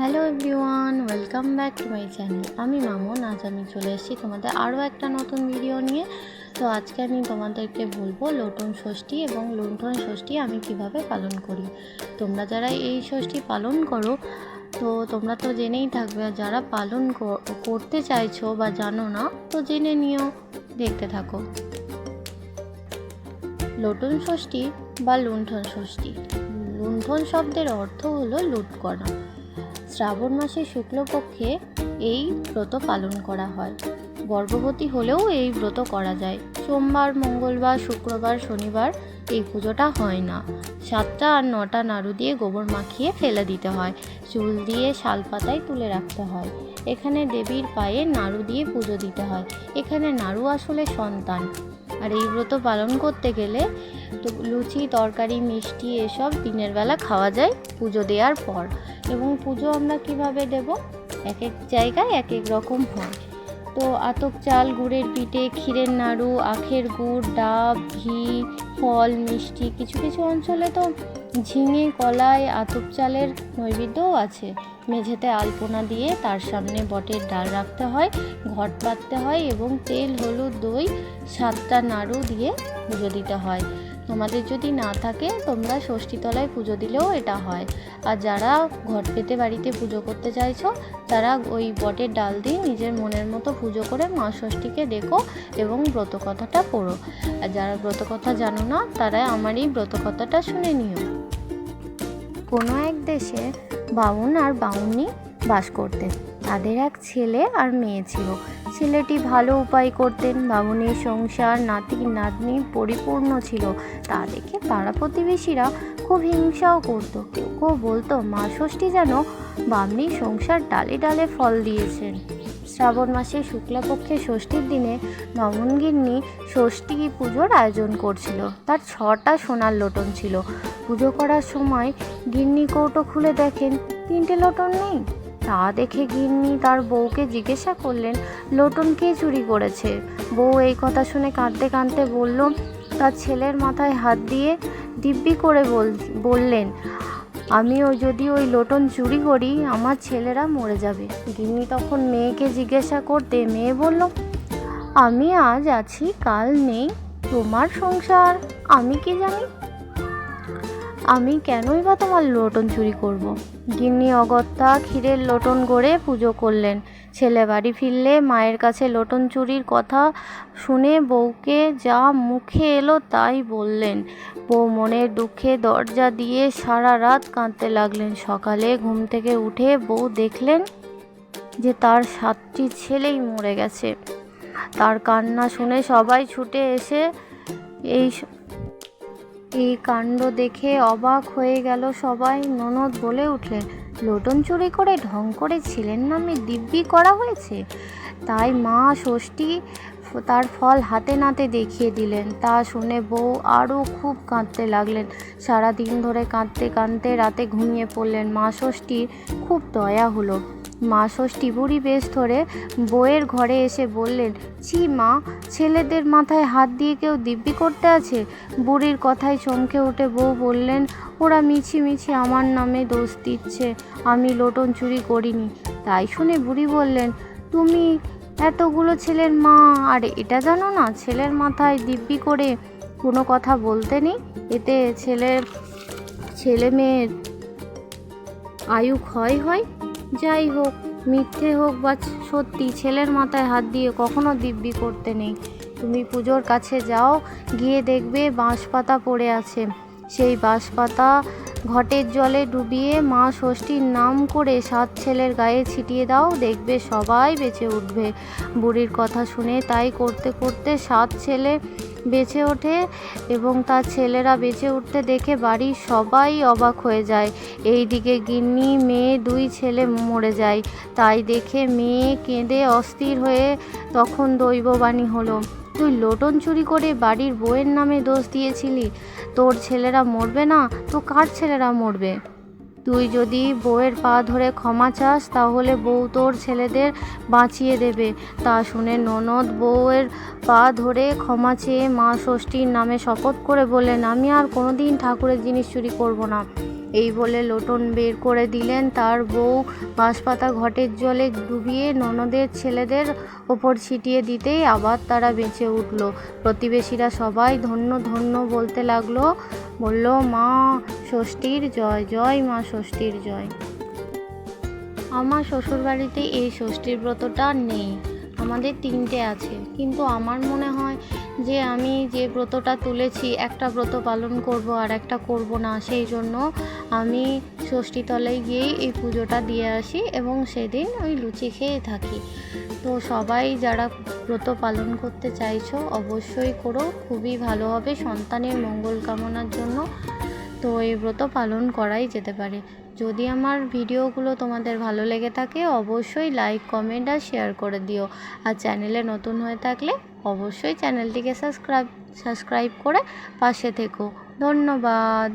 Hello everyone, welcome back to my channel. আমি মামুন। আজ আমি চলে এসেছি তোমাদের আরও একটা নতুন ভিডিও নিয়ে। তো আজকে আমি তোমাদেরকে বলবো লোটন ষষ্ঠী এবং লুণ্ঠন ষষ্ঠী আমি কিভাবে পালন করি। তোমরা যারা এই ষষ্ঠী পালন করো তো তোমরা তো জেনেই থাকবে, আর যারা পালন করতে চাইছো বা জানো না তো জেনে নিও, দেখতে থাকো। লোটন ষষ্ঠী বা লুণ্ঠন ষষ্ঠী। লুণ্ঠন শব্দের অর্থ হলো লুট করা। শ্রাবণ মাসের শুক্লপক্ষে এই ব্রত পালন করা হয়। গর্ভবতী হলেও এই ব্রত করা যায়। সোমবার, মঙ্গলবার, শুক্রবার, শনিবার এই পুজোটা হয় না। 7টা আর 9টা নাড়ু দিয়ে গোবর মাখিয়ে ফেলে দিতে হয়। চুল দিয়ে শালপাতায় তুলে রাখতে হয়। এখানে দেবীর পায়ে নাড়ু দিয়ে পুজো দিতে হয়। এখানে নাড়ু আসলে সন্তান। আর এই ব্রত পালন করতে গেলে তো লুচি, তরকারি, মিষ্টি এসব দিনের বেলা খাওয়া যায় পুজো দেওয়ার পর। এবং পুজো আমরা কিভাবে দেব, এক এক জায়গায় এক এক রকম হয়। তো আতপ চাল, গুড়ের পিঠে, ক্ষীরের নাড়ু, আখের গুড়, ডাব, ঘি, ফল, মিষ্টি, কিছু কিছু অঞ্চলে তো ঝিঙে, কলাই, আতপ চালের নৈবেদ্যও আছে। মেঝেতে আলপনা দিয়ে তার সামনে বটের ডাল রাখতে হয়, ঘট পাততে হয় এবং তেল, হলুদ, দই, 7টা নাড়ু দিয়ে পুজো দিতে হয়। তোমাদের যদি না থাকে তোমরা ষষ্ঠীতলায় পুজো দিলেও এটা হয়। আর যারা ঘট পেতে বাড়িতে পুজো করতে চাইছো তারা ওই বটের ডাল দিয়ে নিজের মনের মতো পুজো করে মা ষষ্ঠীকে দেখো এবং ব্রতকথাটা পড়ো। আর যারা ব্রতকথা জানো না তারা আমার এই ব্রতকথাটা শুনে নিও। কোনো এক দেশে বামুন আর বামুনি বাস করতেন। তাদের এক ছেলে আর মেয়ে ছিল। ছেলেটি ভালো উপায় করতেন। বামুনের সংসার নাতি নাতনি পরিপূর্ণ ছিল। তা দেখে পাড়া প্রতিবেশীরা খুব হিংসাও করত। কেউ কেউ বলতো মা ষষ্ঠী যেন বামনির সংসার ডালে ডালে ফল দিয়েছেন। শ্রাবণ মাসে শুক্লাপক্ষে ষষ্ঠীর দিনে বামুনগিন্নি ষষ্ঠী পুজোর আয়োজন করছিল। তার 6টা সোনার লোটন ছিল। পুজো করার সময় গিন্নি কৌটো খুলে দেখেন 3টে লোটন নেই। তা দেখে গিন্নি তার বউকে জিজ্ঞাসা করলেন লোটন কে চুরি করেছে। বউ এই কথা শুনে কাঁদতে কাঁদতে বলল, তার ছেলের মাথায় হাত দিয়ে দিব্যি করে বললেন, আমিও যদি ওই লোটন চুরি করি আমার ছেলেরা মরে যাবে। গিন্নি তখন মেয়েকে জিজ্ঞাসা করতে মেয়ে বলল, আমি আজ আছি কাল নেই, তোমার সংসার আমি কি জানি, আমি কেনই বা তোমার লোটন চুরি করব। গিন্নি অগত্যা ক্ষীরের লোটন গড়ে পুজো করলেন। ছেলে বাড়ি ফিরলে মায়ের কাছে লোটন চুরির কথা শুনে বউকে যা মুখে এলো তাই বললেন। বউ মনের দুঃখে দরজা দিয়ে সারা রাত কাঁদতে লাগলেন। সকালে ঘুম থেকে উঠে বউ দেখলেন যে তার 7টি ছেলেই মরে গেছে। তার কান্না শুনে সবাই ছুটে এসে এই কাণ্ড দেখে অবাক হয়ে গেল সবাই। ননদ বলে উঠলেন, লোটন চুরি করে ঢং করে ছেলের নামে দিব্যি করা হয়েছে। তাই মা ষষ্ঠী তার ফল হাতে নাতে দেখিয়ে দিলেন। তা শুনে বউ আরও খুব কাঁদতে লাগলেন। সারা দিন ধরে কাঁদতে কাঁদতে রাতে ঘুমিয়ে পড়লেন। মা ষষ্ঠীর খুব দয়া হলো। মা ষষ্ঠী বুড়ি বেশ ধরে বউয়ের ঘরে এসে বললেন, ছি মা, ছেলেদের মাথায় হাত দিয়ে কেউ দিব্যি করতে আছে। বুড়ির কথায় চমকে উঠে বউ বললেন, ওরা মিছি আমার নামে দোষ দিচ্ছে, আমি লোটন চুরি করিনি। তাই শুনে বুড়ি বললেন, তুমি এতগুলো ছেলের মা আর এটা জানো না ছেলের মাথায় দিব্যি করে কোনো কথা বলতে নেই, এতে ছেলে মেয়ের আয়ু ক্ষয় হয়। যাই হোক, মিথ্যে হোক বা সত্যি, ছেলের মাথায় হাত দিয়ে কখনো দিব্যি করতে নেই। তুমি পুজোর কাছে যাও, গিয়ে দেখবে বাঁশপাতা পড়ে আছে। সেই বাঁশপাতা ঘটের জলে ডুবিয়ে মা ষষ্ঠীর নাম করে 7 ছেলের গায়ে ছিটিয়ে দাও, দেখবে সবাই বেঁচে উঠবে। বুড়ির কথা শুনে তাই করতে করতে 7 ছেলে বেঁচে ওঠে এবং তার ছেলেরা বেঁচে উঠতে দেখে বাড়ির সবাই অবাক হয়ে যায়। এইদিকে গিন্নি মেয়ে 2 ছেলে মরে যায়। তাই দেখে মেয়ে কেঁদে অস্থির হয়ে তখন দৈববাণী হলো, তুই লোটন চুরি করে বাড়ির বউয়ের নামে দোষ দিয়েছিলি, তোর ছেলেরা মরবে না তো কার ছেলেরা মরবে? তুই যদি বউয়ের পা ধরে ক্ষমা চাস তাহলে বউ তোর ছেলেদের বাঁচিয়ে দেবে। তা শুনে ননদ বউয়ের পা ধরে ক্ষমা চেয়ে মা ষষ্ঠীর নামে শপথ করে বললেন, আমি আর কোনোদিন ঠাকুরের জিনিস চুরি করব না। এই বলে লোটন বের করে দিলেন। তার বউ বাঁশপাতা ঘটের জলে ডুবিয়ে ননদের ছেলেদের ওপর ছিটিয়ে দিতেই আবার তারা বেঁচে উঠল। প্রতিবেশীরা সবাই ধন্য ধন্য বলতে লাগলো, বলল, মা ষষ্ঠীর জয়, জয় মা ষষ্ঠীর জয়। আমার শ্বশুরবাড়িতে এই ষষ্ঠীর ব্রতটা নেই, আমাদের 3টে আছে। কিন্তু আমার মনে হয় যে আমি যে ব্রতটা তুলেছি, একটা ব্রত পালন করব আর একটা করব না, সেই জন্য আমি ষষ্ঠীতলায় গিয়েই এই পুজোটা দিয়ে আসি এবং সেদিন ওই লুচি খেয়ে থাকি। তো সবাই যারা ব্রত পালন করতে চাইছো অবশ্যই করো, খুবই ভালো হবে সন্তানের মঙ্গল কামনার জন্য। তো এই ব্রত পালন করাই যেতে পারে। যদি আমার ভিডিওগুলো তোমাদের ভালো লেগে থাকে অবশ্যই লাইক, কমেন্ট আর শেয়ার করে দিও। আর চ্যানেলে নতুন হয়ে থাকলে অবশ্যই চ্যানেলটিকে সাবস্ক্রাইব করে পাশে থেকো। ধন্যবাদ।